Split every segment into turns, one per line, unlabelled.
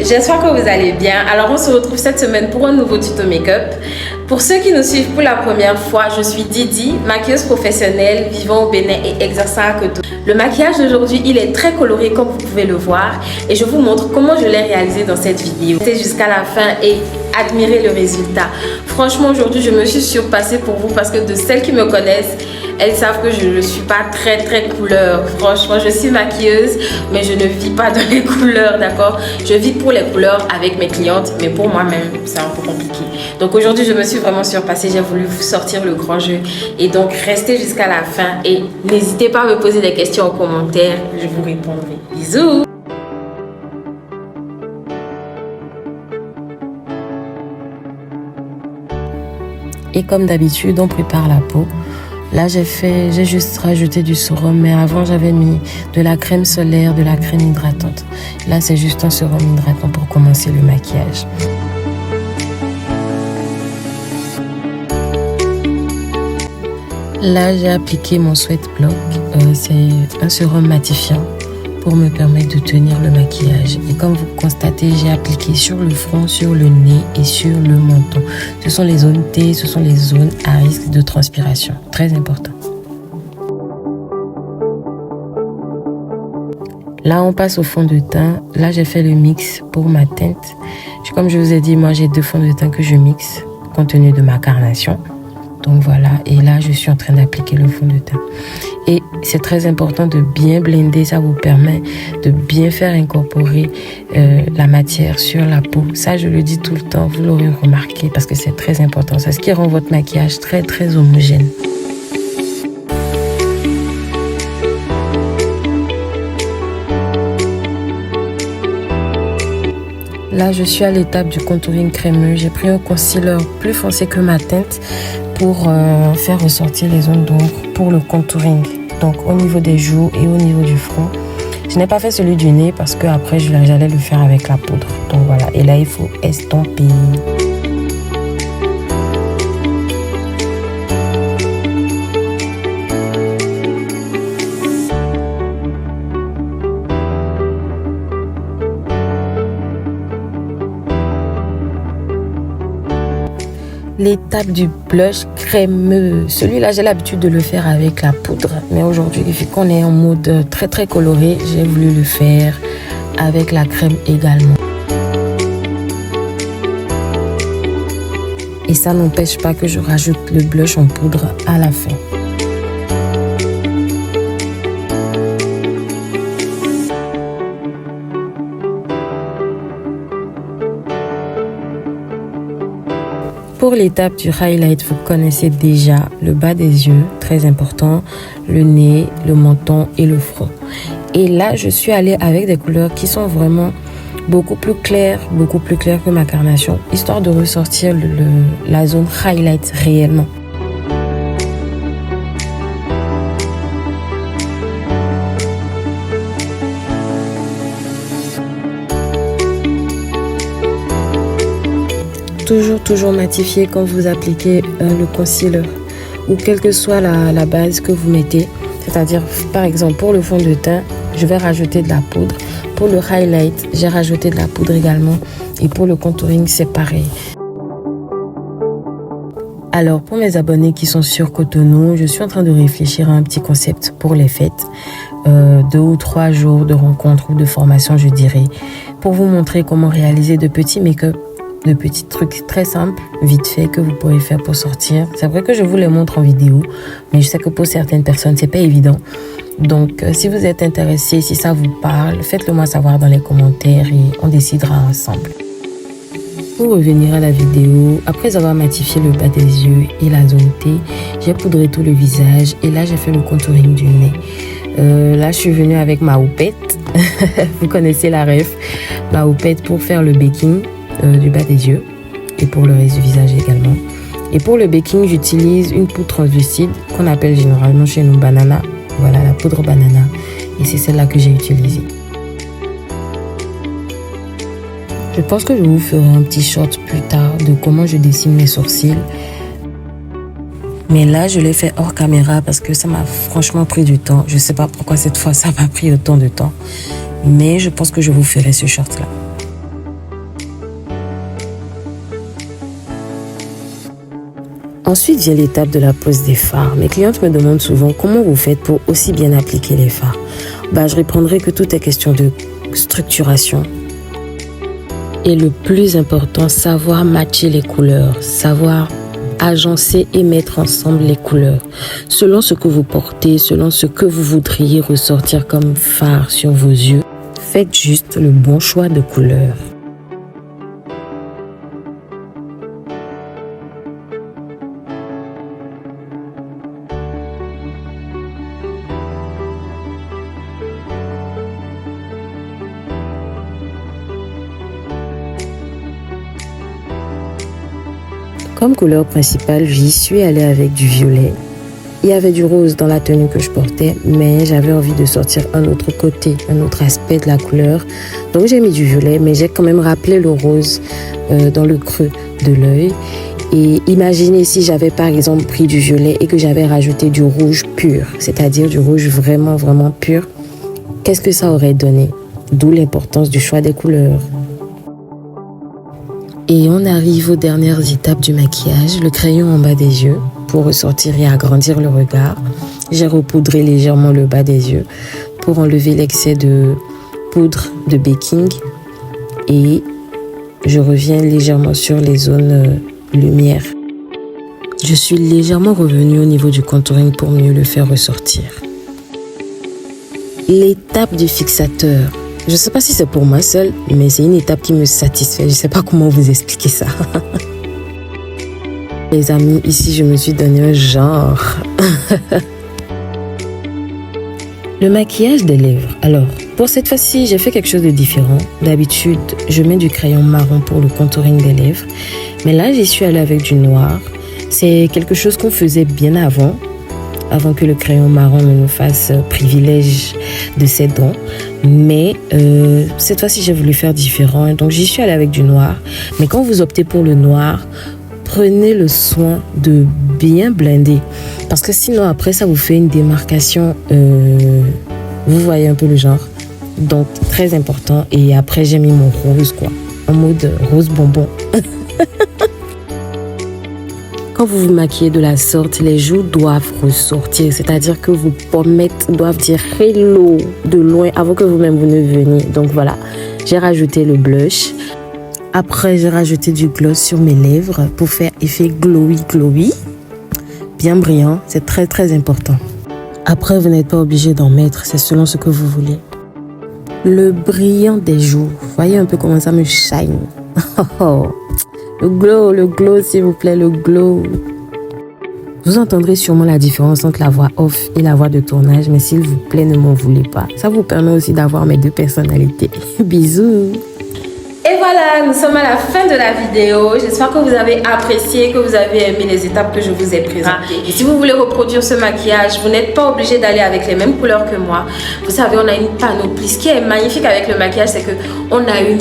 j'espère que vous allez bien. Alors on se retrouve cette semaine pour un nouveau tuto make-up. Pour ceux qui nous suivent pour la première fois, je suis Didi, maquilleuse professionnelle, vivant au Bénin et exerçant à Cotonou. Le maquillage d'aujourd'hui, il est très coloré comme vous pouvez le voir et je vous montre comment je l'ai réalisé dans cette vidéo. Restez jusqu'à la fin et admirez le résultat. Franchement, aujourd'hui, je me suis surpassée pour vous parce que de celles qui me connaissent, elles savent que je ne suis pas très couleur. Franchement, je suis maquilleuse, mais je ne vis pas dans les couleurs, d'accord? Je vis pour les couleurs avec mes clientes, mais pour moi-même, c'est un peu compliqué. Donc aujourd'hui, je me suis vraiment surpassée. J'ai voulu vous sortir le grand jeu. Et donc, restez jusqu'à la fin et n'hésitez pas à me poser des questions en commentaire. Je vous répondrai. Bisous!
Et comme d'habitude, on prépare la peau. Là, j'ai juste rajouté du sérum, mais avant, j'avais mis de la crème solaire, de la crème hydratante. Là, c'est juste un sérum hydratant pour commencer le maquillage. Là, j'ai appliqué mon Sweat Block. C'est un sérum matifiant pour me permettre de tenir le maquillage. Et comme vous constatez, j'ai appliqué sur le front, sur le nez et sur le menton. Ce sont les zones T, ce sont les zones à risque de transpiration. Très important. Là, on passe au fond de teint. Là, j'ai fait le mix pour ma teinte. Comme je vous ai dit, moi, j'ai 2 fonds de teint que je mixe compte tenu de ma carnation. Donc voilà, et là je suis en train d'appliquer le fond de teint. Et c'est très important de bien blender, ça vous permet de bien faire incorporer la matière sur la peau. Ça je le dis tout le temps, vous l'aurez remarqué parce que c'est très important. C'est ce qui rend votre maquillage très homogène. Là, je suis à l'étape du contouring crémeux. J'ai pris un concealer plus foncé que ma teinte pour faire ressortir les zones d'ombre pour le contouring. Donc, au niveau des joues et au niveau du front. Je n'ai pas fait celui du nez parce que après j'allais le faire avec la poudre. Donc voilà. Et là, il faut estomper. L'étape du blush crémeux. Celui-là, j'ai l'habitude de le faire avec la poudre. Mais aujourd'hui, vu qu'on est en mode très coloré, j'ai voulu le faire avec la crème également. Et ça n'empêche pas que je rajoute le blush en poudre à la fin. Pour l'étape du highlight, vous connaissez déjà le bas des yeux, très important, le nez, le menton et le front. Et là, je suis allée avec des couleurs qui sont vraiment beaucoup plus claires que ma carnation, histoire de ressortir la zone highlight réellement. Toujours matifier quand vous appliquez le concealer ou quelle que soit la base que vous mettez. C'est-à-dire, par exemple, pour le fond de teint, je vais rajouter de la poudre. Pour le highlight, j'ai rajouté de la poudre également. Et pour le contouring, c'est pareil. Alors, pour mes abonnés qui sont sur Cotonou, je suis en train de réfléchir à un petit concept pour les fêtes. 2 ou 3 jours de rencontres ou de formation, je dirais, pour vous montrer comment réaliser de petits make-up, de petits trucs très simples, vite fait, que vous pourrez faire pour sortir. C'est vrai que je vous les montre en vidéo, mais je sais que pour certaines personnes, c'est pas évident. Donc, si vous êtes intéressé, si ça vous parle, faites-le moi savoir dans les commentaires et on décidera ensemble. Pour revenir à la vidéo, après avoir matifié le bas des yeux et la zone T, j'ai poudré tout le visage et là, j'ai fait le contouring du nez. Là, je suis venue avec ma houppette. Vous connaissez la ref. Ma houppette pour faire le baking du bas des yeux et pour le reste du visage également. Et pour le baking, j'utilise une poudre translucide qu'on appelle généralement chez nous banana. Voilà, la poudre banana. Et c'est celle-là que j'ai utilisée. Je pense que je vous ferai un petit short plus tard de comment je dessine mes sourcils. Mais là, je l'ai fait hors caméra parce que ça m'a franchement pris du temps. Je ne sais pas pourquoi cette fois, ça m'a pris autant de temps. Mais je pense que je vous ferai ce short-là. Ensuite vient l'étape de la pose des fards. Mes clientes me demandent souvent comment vous faites pour aussi bien appliquer les fards. Je répondrai que tout est question de structuration. Et le plus important, savoir matcher les couleurs, savoir agencer et mettre ensemble les couleurs. Selon ce que vous portez, selon ce que vous voudriez ressortir comme fard sur vos yeux, faites juste le bon choix de couleurs. Comme couleur principale, j'y suis allée avec du violet. Il y avait du rose dans la tenue que je portais, mais j'avais envie de sortir un autre côté, un autre aspect de la couleur. Donc j'ai mis du violet, mais j'ai quand même rappelé le rose dans le creux de l'œil. Et imaginez si j'avais par exemple pris du violet et que j'avais rajouté du rouge pur, c'est-à-dire du rouge vraiment, vraiment pur. Qu'est-ce que ça aurait donné? D'où l'importance du choix des couleurs. Et on arrive aux dernières étapes du maquillage, le crayon en bas des yeux pour ressortir et agrandir le regard. J'ai repoudré légèrement le bas des yeux pour enlever l'excès de poudre de baking et je reviens légèrement sur les zones lumière. Je suis légèrement revenue au niveau du contouring pour mieux le faire ressortir. L'étape du fixateur. Je ne sais pas si c'est pour moi seule, mais c'est une étape qui me satisfait. Je ne sais pas comment vous expliquer ça. Les amis, ici, je me suis donné un genre. Le maquillage des lèvres. Alors, pour cette fois-ci, j'ai fait quelque chose de différent. D'habitude, je mets du crayon marron pour le contouring des lèvres. Mais là, j'y suis allée avec du noir. C'est quelque chose qu'on faisait bien avant que le crayon marron ne nous fasse privilège de ses dons. Mais cette fois-ci, j'ai voulu faire différent. Donc, j'y suis allée avec du noir. Mais quand vous optez pour le noir, prenez le soin de bien blender. Parce que sinon, après, ça vous fait une démarcation. Vous voyez un peu le genre. Donc, très important. Et après, j'ai mis mon rose, quoi. En mode rose bonbon. Quand vous vous maquillez de la sorte, les joues doivent ressortir. C'est-à-dire que vos pommettes doivent dire hello de loin avant que vous-même vous ne veniez. Donc voilà, j'ai rajouté le blush. Après, j'ai rajouté du gloss sur mes lèvres pour faire effet glowy. Bien brillant, c'est très très important. Après, vous n'êtes pas obligé d'en mettre, c'est selon ce que vous voulez. Le brillant des joues. Voyez un peu comment ça me shine. Le glow, s'il vous plaît, le glow. Vous entendrez sûrement la différence entre la voix off et la voix de tournage, mais s'il vous plaît, ne m'en voulez pas. Ça vous permet aussi d'avoir mes deux personnalités. Bisous.
Et voilà, nous sommes à la fin de la vidéo. J'espère que vous avez apprécié, que vous avez aimé les étapes que je vous ai présentées. Et si vous voulez reproduire ce maquillage, vous n'êtes pas obligé d'aller avec les mêmes couleurs que moi. Vous savez, on a une panoplie. Ce qui est magnifique avec le maquillage, c'est qu'on a une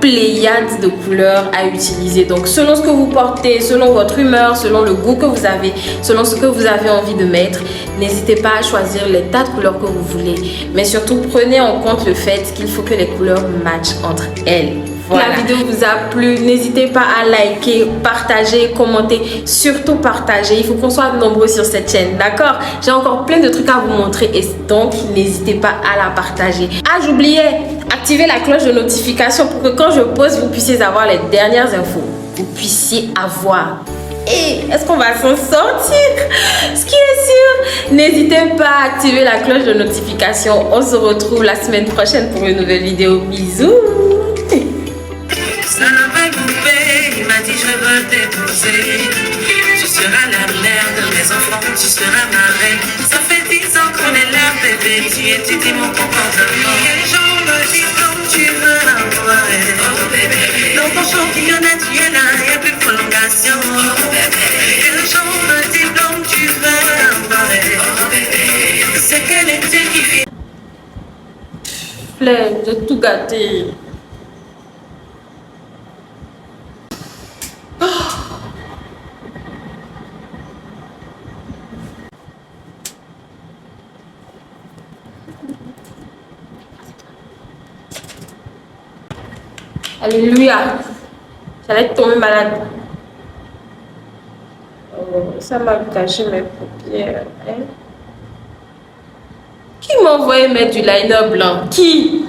pléiade de couleurs à utiliser. Donc selon ce que vous portez, selon votre humeur, selon le goût que vous avez, selon ce que vous avez envie de mettre, n'hésitez pas à choisir les tas de couleurs que vous voulez. Mais surtout, prenez en compte le fait qu'il faut que les couleurs matchent entre elles. Voilà. La vidéo vous a plu, n'hésitez pas à liker, partager, commenter, surtout partager. Il faut qu'on soit nombreux sur cette chaîne, d'accord? J'ai encore plein de trucs à vous montrer et donc n'hésitez pas à la partager. Ah, j'oubliais, activez la cloche de notification pour que quand je poste, vous puissiez avoir les dernières infos. Vous puissiez avoir. Et est-ce qu'on va s'en sortir? Ce qui est sûr, n'hésitez pas à activer la cloche de notification. On se retrouve la semaine prochaine pour une nouvelle vidéo. Bisous!
Ça n'a pas coupé, il m'a dit je veux t'épouser. Tu seras la mère de mes enfants, tu seras ma reine. Ça fait 10 ans qu'on est là, bébé, tu étudies mon comportement. Les gens me disent comme tu veux l'avoir. Oh bébé, dans ton championnat tu es là, il n'y a plus de prolongation. Oh bébé, les gens me disent comme tu veux l'avoir. Oh bébé, c'est quel été qui fait.
Flemme de tout gâter. Alléluia. J'allais tomber malade. Oh. Ça m'a caché mes paupières. Hein? Qui m'a envoyé mettre du liner blanc? Qui?